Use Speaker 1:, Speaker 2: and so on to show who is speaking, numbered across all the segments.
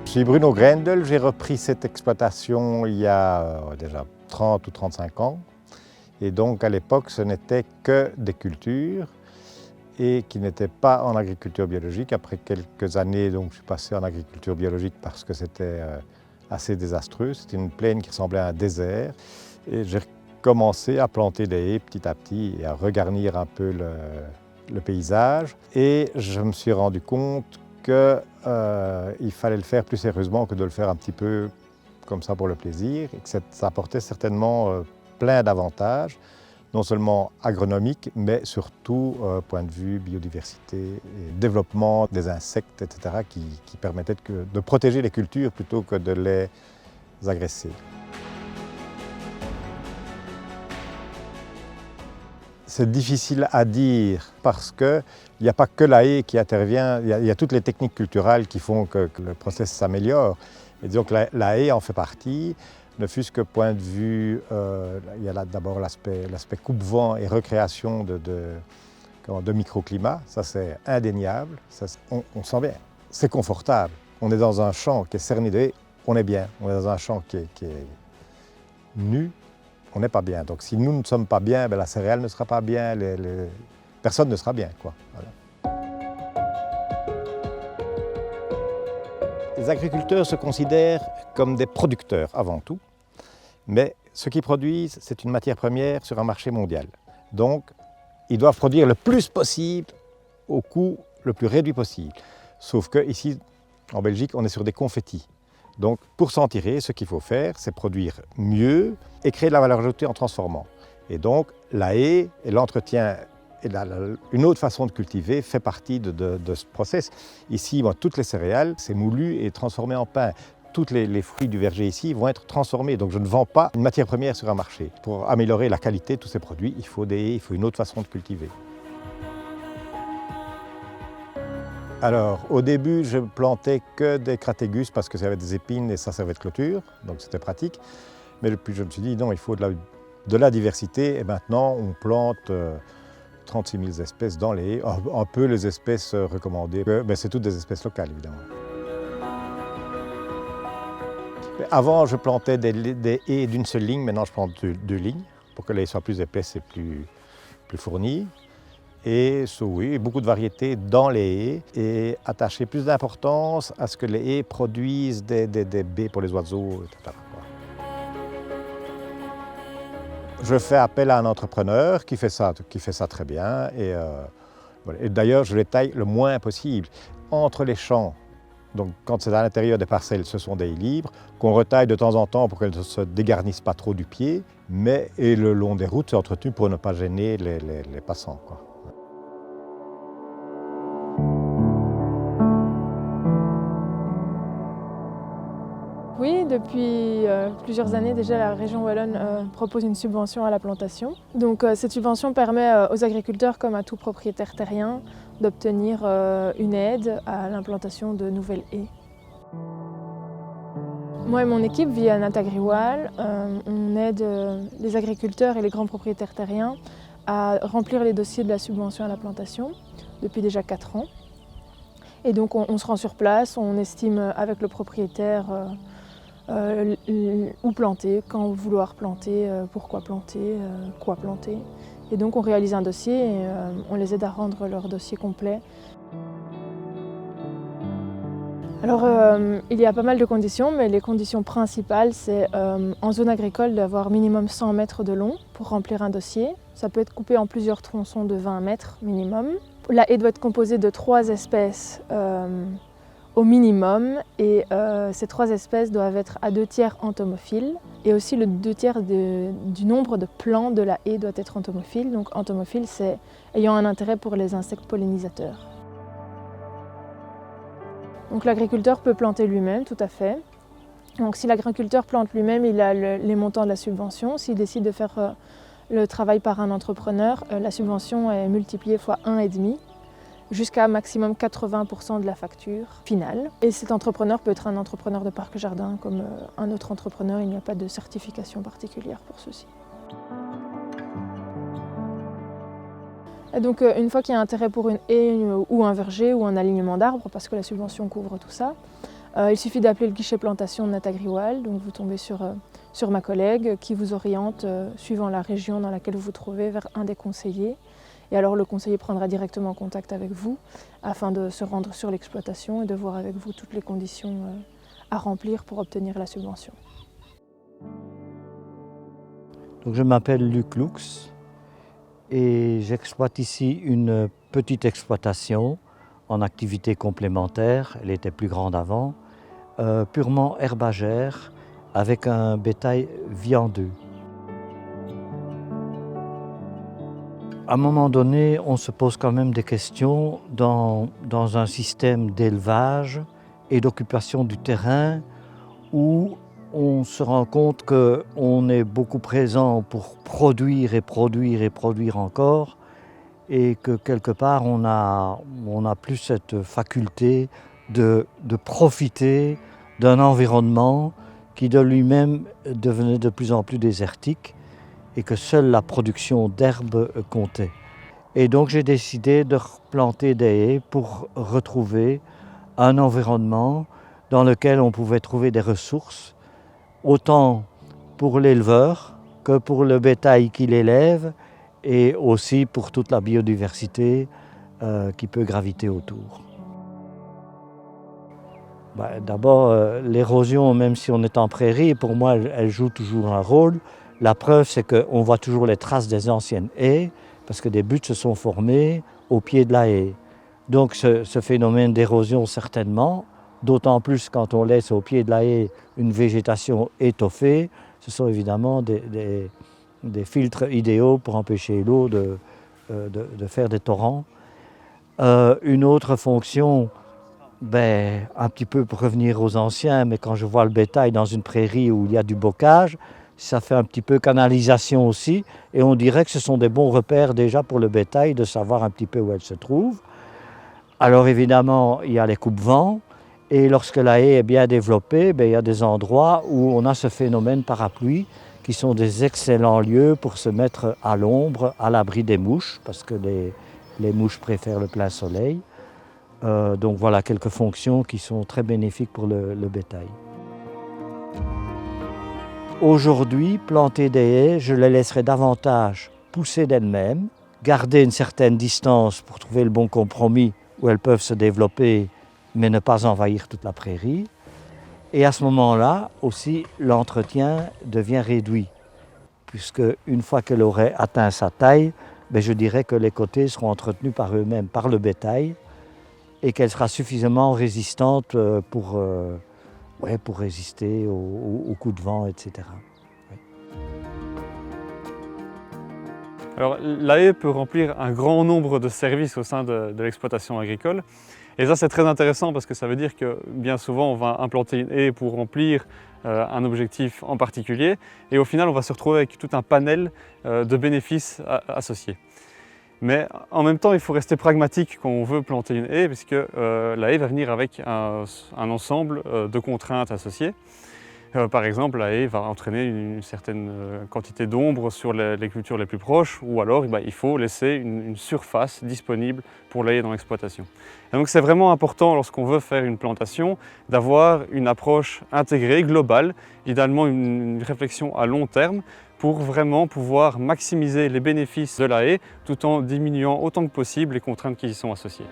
Speaker 1: Je suis Bruno Grendel, j'ai repris cette exploitation il y a déjà 30 ou 35 ans. Et donc à l'époque, ce n'était que des cultures et qui n'étaient pas en agriculture biologique. Après quelques années, donc, je suis passé en agriculture biologique parce que c'était assez désastreux. C'était une plaine qui ressemblait à un désert. Et j'ai commencé à planter des haies petit à petit et à regarnir un peu le paysage. Et je me suis rendu compte qu'il fallait le faire plus sérieusement que de le faire un petit peu comme ça pour le plaisir, et que ça apportait certainement plein d'avantages, non seulement agronomiques, mais surtout point de vue biodiversité et développement des insectes, etc., qui permettaient de protéger les cultures plutôt que de les agresser. C'est difficile à dire parce qu'il n'y a pas que la haie qui intervient, il y a toutes les techniques culturelles qui font que le processus s'améliore. Et disons que la haie en fait partie, ne fût-ce que point de vue, il y a d'abord l'aspect coupe-vent et recréation de microclimat, ça c'est indéniable, on sent bien, c'est confortable. On est dans un champ qui est cerné de haies, on est bien. On est dans un champ qui est nu, on n'est pas bien. Donc si nous ne sommes pas bien, la céréale ne sera pas bien, personne ne sera bien, quoi. Voilà. Les agriculteurs se considèrent comme des producteurs avant tout, mais ce qu'ils produisent, c'est une matière première sur un marché mondial. Donc, ils doivent produire le plus possible au coût le plus réduit possible. Sauf qu'ici, en Belgique, on est sur des confettis. Donc, pour s'en tirer, ce qu'il faut faire, c'est produire mieux et créer de la valeur ajoutée en transformant. Et donc, la haie et l'entretien et une autre façon de cultiver fait partie de ce process. Ici, toutes les céréales, c'est moulu et transformé en pain. Tous les fruits du verger ici vont être transformés. Donc je ne vends pas une matière première sur un marché. Pour améliorer la qualité de tous ces produits, il faut une autre façon de cultiver. Alors, au début, je plantais que des cratégus parce que ça avait des épines et ça servait de clôture, donc c'était pratique. Mais puis je me suis dit, non, il faut de la diversité. Et maintenant, on plante 36 000 espèces dans les haies, un peu les espèces recommandées. Mais c'est toutes des espèces locales, évidemment. Avant, je plantais des haies d'une seule ligne. Maintenant, je plante deux lignes pour que les haies soient plus épaisses et plus fournies. Et oui, beaucoup de variétés dans les haies et attacher plus d'importance à ce que les haies produisent des baies pour les oiseaux, etc. Je fais appel à un entrepreneur qui fait ça très bien. Et d'ailleurs, je les taille le moins possible. Entre les champs, donc quand c'est à l'intérieur des parcelles, ce sont des haies libres, qu'on retaille de temps en temps pour qu'elles ne se dégarnissent pas trop du pied, et le long des routes, c'est entretenu pour ne pas gêner les passants, quoi.
Speaker 2: Oui, depuis plusieurs années déjà, la région wallonne propose une subvention à la plantation. Donc cette subvention permet aux agriculteurs, comme à tout propriétaire terrien, d'obtenir une aide à l'implantation de nouvelles haies. Moi et mon équipe, via Natagriwal, on aide les agriculteurs et les grands propriétaires terriens à remplir les dossiers de la subvention à la plantation depuis déjà 4 ans. Et donc on se rend sur place, on estime avec le propriétaire où planter, quand vouloir planter, pourquoi planter, quoi planter. Et donc on réalise un dossier et on les aide à rendre leur dossier complet. Alors il y a pas mal de conditions, mais les conditions principales, c'est en zone agricole d'avoir minimum 100 mètres de long pour remplir un dossier. Ça peut être coupé en plusieurs tronçons de 20 mètres minimum. La haie doit être composée de 3 espèces au minimum, et ces 3 espèces doivent être à 2/3 entomophiles, et aussi le 2/3 du nombre de plants de la haie doit être entomophile. Donc entomophile, c'est ayant un intérêt pour les insectes pollinisateurs. Donc l'agriculteur peut planter lui-même, tout à fait. Donc si l'agriculteur plante lui-même, il a les montants de la subvention. S'il décide de faire le travail par un entrepreneur, la subvention est multipliée fois 1,5. Jusqu'à maximum 80% de la facture finale. Et cet entrepreneur peut être un entrepreneur de parc-jardin comme un autre entrepreneur, il n'y a pas de certification particulière pour ceci. Et donc une fois qu'il y a intérêt pour une haie ou un verger ou un alignement d'arbres, parce que la subvention couvre tout ça, Il suffit d'appeler le guichet plantation de Natagriwal, donc vous tombez sur ma collègue qui vous oriente, suivant la région dans laquelle vous vous trouvez, vers un des conseillers. Et alors le conseiller prendra directement contact avec vous afin de se rendre sur l'exploitation et de voir avec vous toutes les conditions à remplir pour obtenir la subvention.
Speaker 3: Donc, je m'appelle Luc Lux et j'exploite ici une petite exploitation en activité complémentaire, elle était plus grande avant, purement herbagère avec un bétail viandeux. À un moment donné, on se pose quand même des questions dans un système d'élevage et d'occupation du terrain où on se rend compte qu'on est beaucoup présent pour produire et produire et produire encore et que quelque part on a plus cette faculté de profiter d'un environnement qui de lui-même devenait de plus en plus désertique et que seule la production d'herbes comptait. Et donc j'ai décidé de replanter des haies pour retrouver un environnement dans lequel on pouvait trouver des ressources, autant pour l'éleveur que pour le bétail qui l'élève et aussi pour toute la biodiversité qui peut graviter autour. D'abord, l'érosion, même si on est en prairie, pour moi, elle joue toujours un rôle. La preuve, c'est qu'on voit toujours les traces des anciennes haies, parce que des buttes se sont formées au pied de la haie. Donc ce phénomène d'érosion, certainement, d'autant plus quand on laisse au pied de la haie une végétation étoffée, ce sont évidemment des filtres idéaux pour empêcher l'eau de faire des torrents. Une autre fonction, un petit peu pour revenir aux anciens, mais quand je vois le bétail dans une prairie où il y a du bocage, ça fait un petit peu canalisation aussi, et on dirait que ce sont des bons repères déjà pour le bétail de savoir un petit peu où elle se trouve. Alors évidemment, il y a les coupe-vents, et lorsque la haie est bien développée, il y a des endroits où on a ce phénomène parapluie, qui sont des excellents lieux pour se mettre à l'ombre, à l'abri des mouches, parce que les mouches préfèrent le plein soleil. Donc voilà quelques fonctions qui sont très bénéfiques pour le bétail. Aujourd'hui, planter des haies, je les laisserai davantage pousser d'elles-mêmes, garder une certaine distance pour trouver le bon compromis où elles peuvent se développer, mais ne pas envahir toute la prairie. Et à ce moment-là, aussi, l'entretien devient réduit, puisque une fois qu'elle aurait atteint sa taille, je dirais que les côtés seront entretenus par eux-mêmes, par le bétail, et qu'elle sera suffisamment résistante pour résister aux coups de vent, etc. Oui.
Speaker 4: Alors, la haie peut remplir un grand nombre de services au sein de l'exploitation agricole. Et ça, c'est très intéressant parce que ça veut dire que bien souvent, on va implanter une haie pour remplir un objectif en particulier. Et au final, on va se retrouver avec tout un panel de bénéfices associés. Mais en même temps, il faut rester pragmatique quand on veut planter une haie, puisque la haie va venir avec un ensemble de contraintes associées. Par exemple, la haie va entraîner une certaine quantité d'ombre sur les cultures les plus proches, ou alors il faut laisser une surface disponible pour la haie dans l'exploitation. Donc c'est vraiment important, lorsqu'on veut faire une plantation, d'avoir une approche intégrée, globale, idéalement une réflexion à long terme, pour vraiment pouvoir maximiser les bénéfices de la haie, tout en diminuant autant que possible les contraintes qui y sont associées.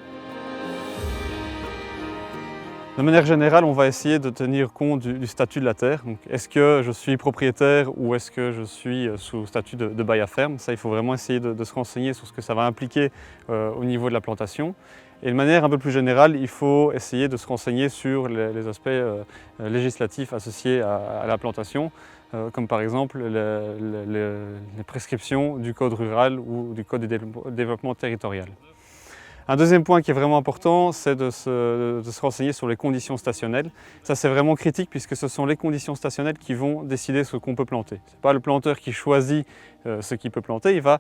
Speaker 4: De manière générale, on va essayer de tenir compte du statut de la terre. Est-ce que je suis propriétaire ou est-ce que je suis sous statut de bail à ferme? Ça, il faut vraiment essayer de se renseigner sur ce que ça va impliquer au niveau de la plantation. Et de manière un peu plus générale, il faut essayer de se renseigner sur les aspects législatifs associés à la plantation, comme par exemple les prescriptions du code rural ou du code du développement territorial. Un deuxième point qui est vraiment important, c'est de se renseigner sur les conditions stationnelles. Ça, c'est vraiment critique puisque ce sont les conditions stationnelles qui vont décider ce qu'on peut planter. Ce n'est pas le planteur qui choisit ce qu'il peut planter, il va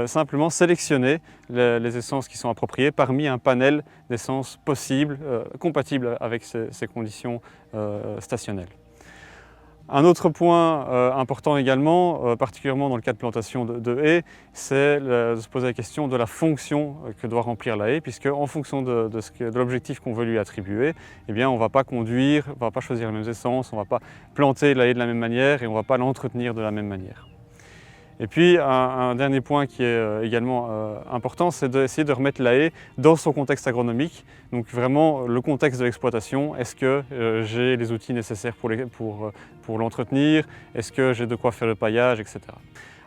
Speaker 4: simplement sélectionner les essences qui sont appropriées parmi un panel d'essences possibles, compatibles avec ces conditions stationnelles. Un autre point important également, particulièrement dans le cas de plantation de haies, c'est de se poser la question de la fonction que doit remplir la haie, puisque en fonction de l'objectif qu'on veut lui attribuer, eh bien, on ne va pas conduire, on ne va pas choisir les mêmes essences, on ne va pas planter la haie de la même manière et on ne va pas l'entretenir de la même manière. Et puis un dernier point qui est également important, c'est d'essayer de remettre la haie dans son contexte agronomique. Donc vraiment le contexte de l'exploitation, est-ce que j'ai les outils nécessaires pour l'entretenir, est-ce que j'ai de quoi faire le paillage, etc.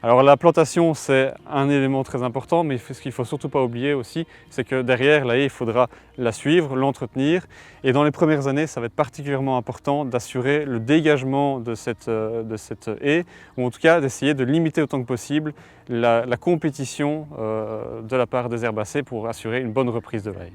Speaker 4: Alors la plantation, c'est un élément très important, mais ce qu'il ne faut surtout pas oublier aussi, c'est que derrière la haie, il faudra la suivre, l'entretenir. Et dans les premières années, ça va être particulièrement important d'assurer le dégagement de cette haie, ou en tout cas d'essayer de limiter autant que possible la compétition de la part des herbacées pour assurer une bonne reprise de la haie.